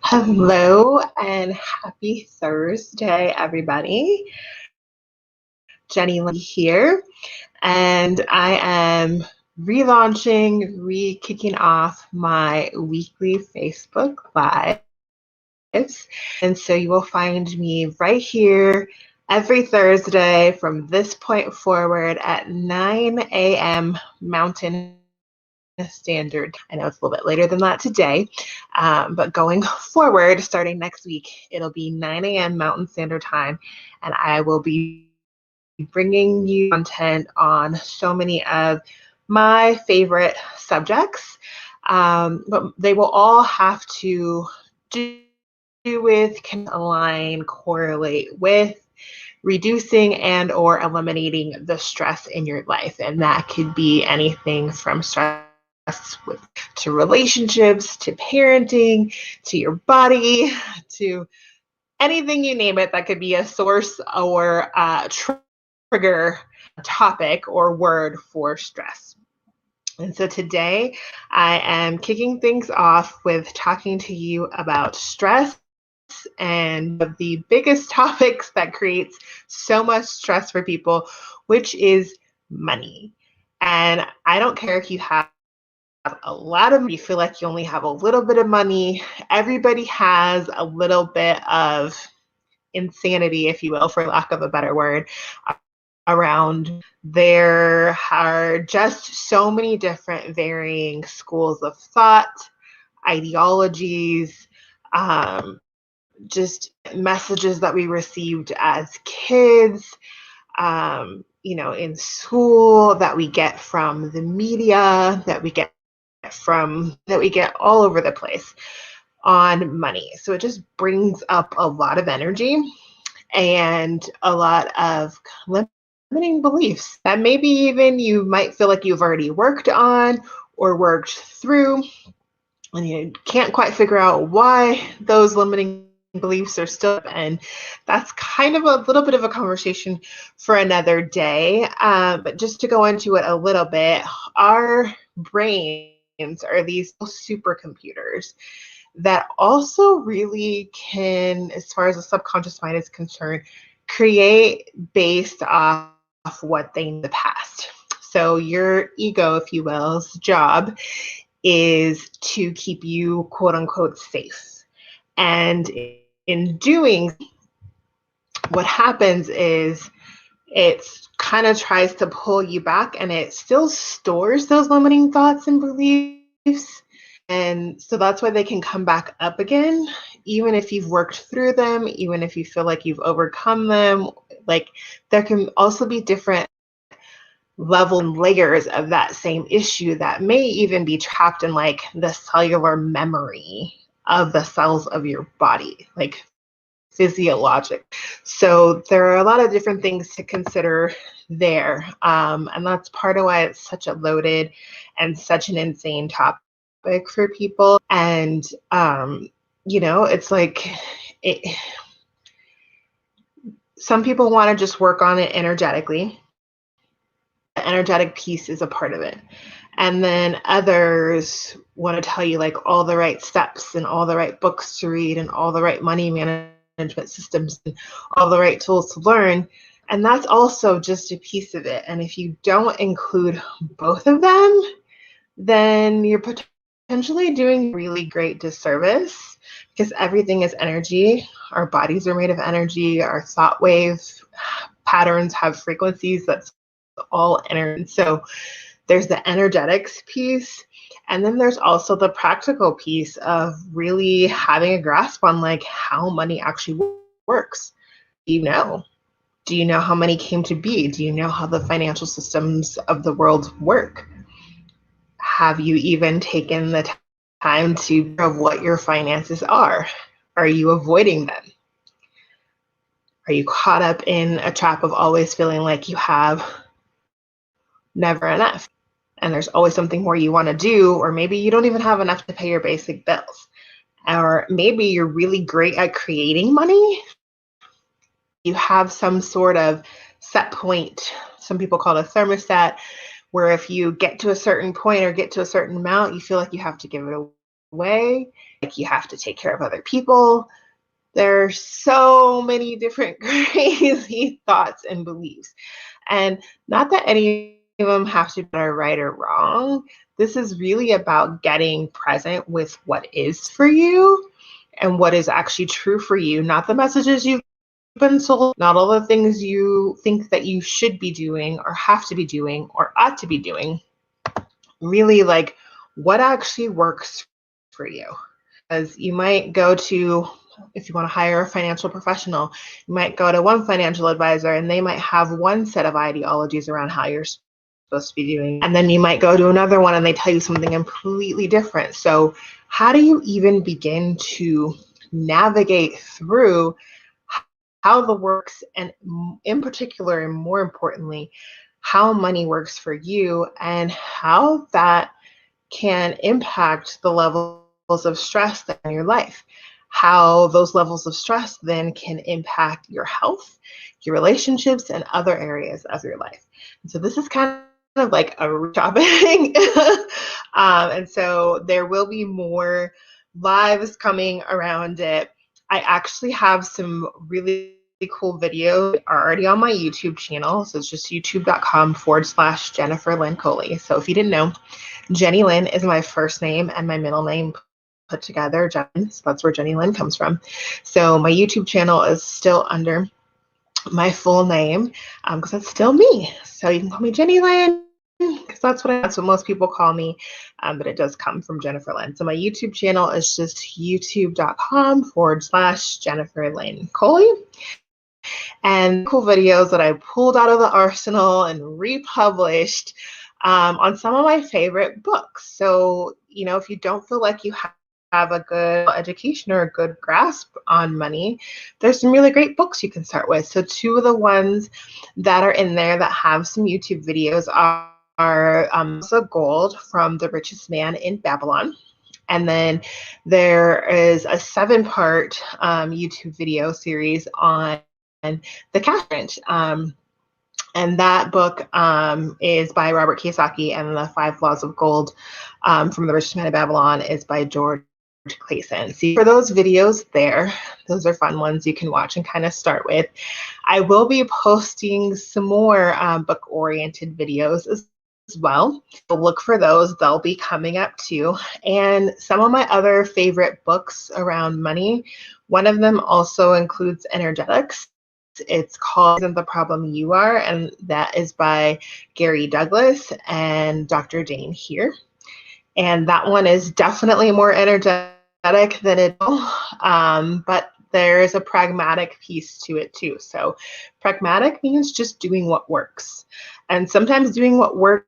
Hello and happy Thursday, everybody. Jenny Lee here, and I am kicking off my weekly Facebook Lives. And so you will find me right here every Thursday from this point forward at 9 a.m. Mountain Standard. I know it's a little bit later than that today, but going forward, starting next week, it'll be 9 a.m. Mountain Standard Time, and I will be bringing you content on so many of my favorite subjects, but they will all have to do with, can align, correlate with reducing and or eliminating the stress in your life. And that could be anything from stress with to relationships, to parenting, to your body, to anything you name it that could be a source or trigger topic or word for stress. And so today I am kicking things off with talking to you about stress and the biggest topics that creates so much stress for people, which is money. And I don't care if you have a lot of money, you feel like you only have a little bit of money. Everybody has a little bit of insanity, if you will, for lack of a better word, around. There are just so many different varying schools of thought, ideologies, just messages that we received as kids, in school, that we get from the media, that we get all over the place on money. So it just brings up a lot of energy and a lot of limiting beliefs that maybe even you might feel like you've already worked on or worked through, and you can't quite figure out why those limiting beliefs are still up. And that's kind of a little bit of a conversation for another day. But just to go into it a little bit, our brains are these supercomputers that also really can, as far as the subconscious mind is concerned, create based off what they in the past. So your ego, if you will's job is to keep you quote unquote safe. And in doing, what happens is it kind of tries to pull you back, and it still stores those limiting thoughts and beliefs. And so that's why they can come back up again, even if you've worked through them, even if you feel like you've overcome them. Like, there can also be different level and layers of that same issue that may even be trapped in like the cellular memory of the cells of your body, like physiologic. So there are a lot of different things to consider there. And that's part of why it's such a loaded and such an insane topic for people. And, it's like, some people want to just work on it energetically. The energetic piece is a part of it. And then others want to tell you like all the right steps and all the right books to read and all the right money management systems and all the right tools to learn. And that's also just a piece of it. And if you don't include both of them, then you're potentially doing a really great disservice, because everything is energy. Our bodies are made of energy. Our thought wave patterns have frequencies that's all energy. So there's the energetics piece, and then there's also the practical piece of really having a grasp on like how money actually works. Do you know how money came to be? Do you know how the financial systems of the world work? Have you even taken the time to of what your finances are? Are you avoiding them? Are you caught up in a trap of always feeling like you have never enough, and there's always something more you want to do? Or maybe you don't even have enough to pay your basic bills, or maybe you're really great at creating money. You have some sort of set point, some people call it a thermostat, where if you get to a certain point or get to a certain amount, you feel like you have to give it way. Like you have to take care of other people. There's so many different crazy thoughts and beliefs. And not that any of them have to be right or wrong. This is really about getting present with what is for you and what is actually true for you, not the messages you've been sold, not all the things you think that you should be doing or have to be doing or ought to be doing. Really, like what actually works for you. As you might go to, if you want to hire a financial professional, you might go to one financial advisor and they might have one set of ideologies around how you're supposed to be doing. And then you might go to another one and they tell you something completely different. So how do you even begin to navigate through how the works, and in particular, and more importantly, how money works for you and how that can impact the levels of stress in your life, how those levels of stress then can impact your health, your relationships, and other areas of your life. And so this is kind of like a topic. And so there will be more lives coming around it. I actually have some really cool videos already on my YouTube channel. So it's just youtube.com/Jennifer Lynn Coley. So if you didn't know, Jenny Lynn is my first name and my middle name put together, Jen. So that's where Jenny Lynn comes from. So my YouTube channel is still under my full name because that's still me. So you can call me Jenny Lynn because that's what most people call me, but it does come from Jennifer Lynn. So my YouTube channel is just youtube.com/Jennifer Lynn Coley. And cool videos that I pulled out of the arsenal and republished on some of my favorite books. So, if you don't feel like you have a good education or a good grasp on money, there's some really great books you can start with. So two of the ones that are in there that have some YouTube videos are The Gold from The Richest Man in Babylon. And then there is a 7-part YouTube video series on The Cash Crunch. And that book is by Robert Kiyosaki, and The 5 Laws of Gold from The Richest Man in Babylon is by George Clason. See, for those videos there, those are fun ones you can watch and kind of start with. I will be posting some more book-oriented videos as well. So look for those. They'll be coming up too. And some of my other favorite books around money, one of them also includes Energetics. It's called Isn't the Problem You Are, and that is by Gary Douglas and Dr. Dane Heer. And that one is definitely more energetic than it, but there is a pragmatic piece to it too. So pragmatic means just doing what works. And sometimes doing what works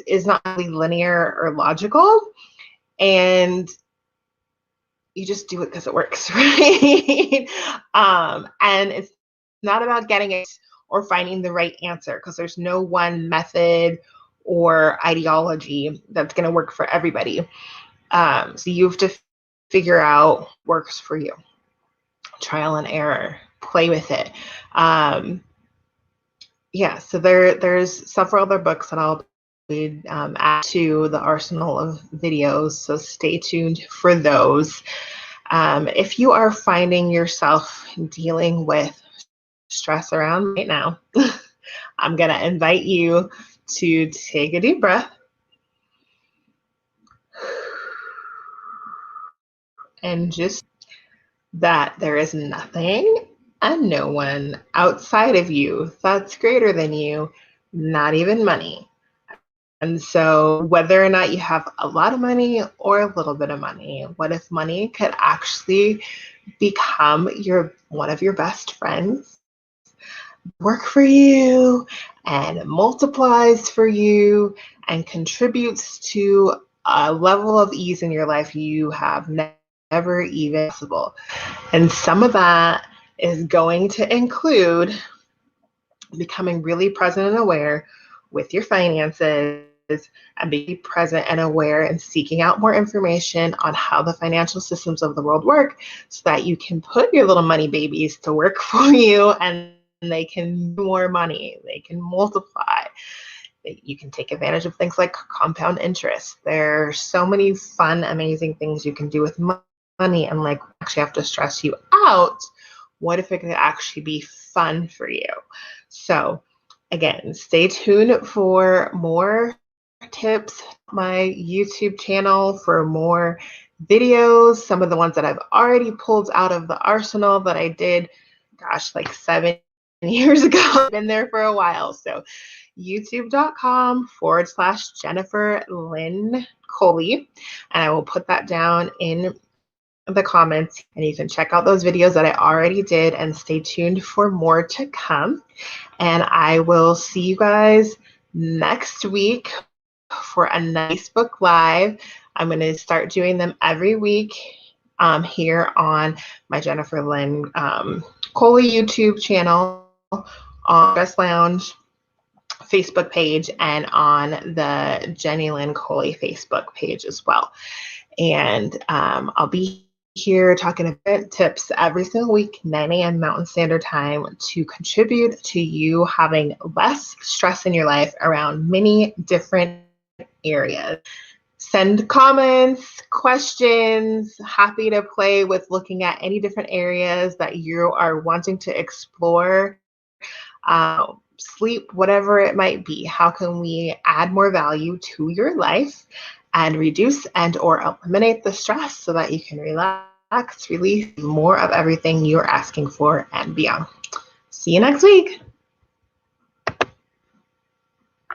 is not really linear or logical, and you just do it because it works, right? And it's not about getting it or finding the right answer, because there's no one method or ideology that's going to work for everybody. So you have to figure out what works for you. Trial and error, play with it. So there's several other books that I'll add to the arsenal of videos, so stay tuned for those. If you are finding yourself dealing with stress around right now, I'm going to invite you to take a deep breath and just that there is nothing and no one outside of you that's greater than you, not even money. And so whether or not you have a lot of money or a little bit of money, what if money could actually become one of your best friends, work for you and multiplies for you and contributes to a level of ease in your life you have never even possible. And some of that is going to include becoming really present and aware with your finances, and be present and aware and seeking out more information on how the financial systems of the world work, so that you can put your little money babies to work for you and they can do more money, they can multiply. You can take advantage of things like compound interest. There's so many fun, amazing things you can do with money, and like actually have to stress you out. What if it could actually be fun for you? So again, stay tuned for more tips, my YouTube channel for more videos, some of the ones that I've already pulled out of the arsenal that I did, gosh, like 7 years ago. I've been there for a while. So youtube.com/Jennifer Lynn Coley. And I will put that down in the comments, and you can check out those videos that I already did and stay tuned for more to come. And I will see you guys next week for a Facebook Live. I'm going to start doing them every week here on my Jennifer Lynn Coley YouTube channel, on Dress Lounge Facebook page, and on the Jenny Lynn Coley Facebook page as well. And I'll be here talking about tips every single week, 9 a.m. Mountain Standard Time, to contribute to you having less stress in your life around many different areas. Send comments, questions, happy to play with looking at any different areas that you are wanting to explore. Sleep, whatever it might be. How can we add more value to your life and reduce and or eliminate the stress so that you can relax, release more of everything you're asking for and beyond. See you next week.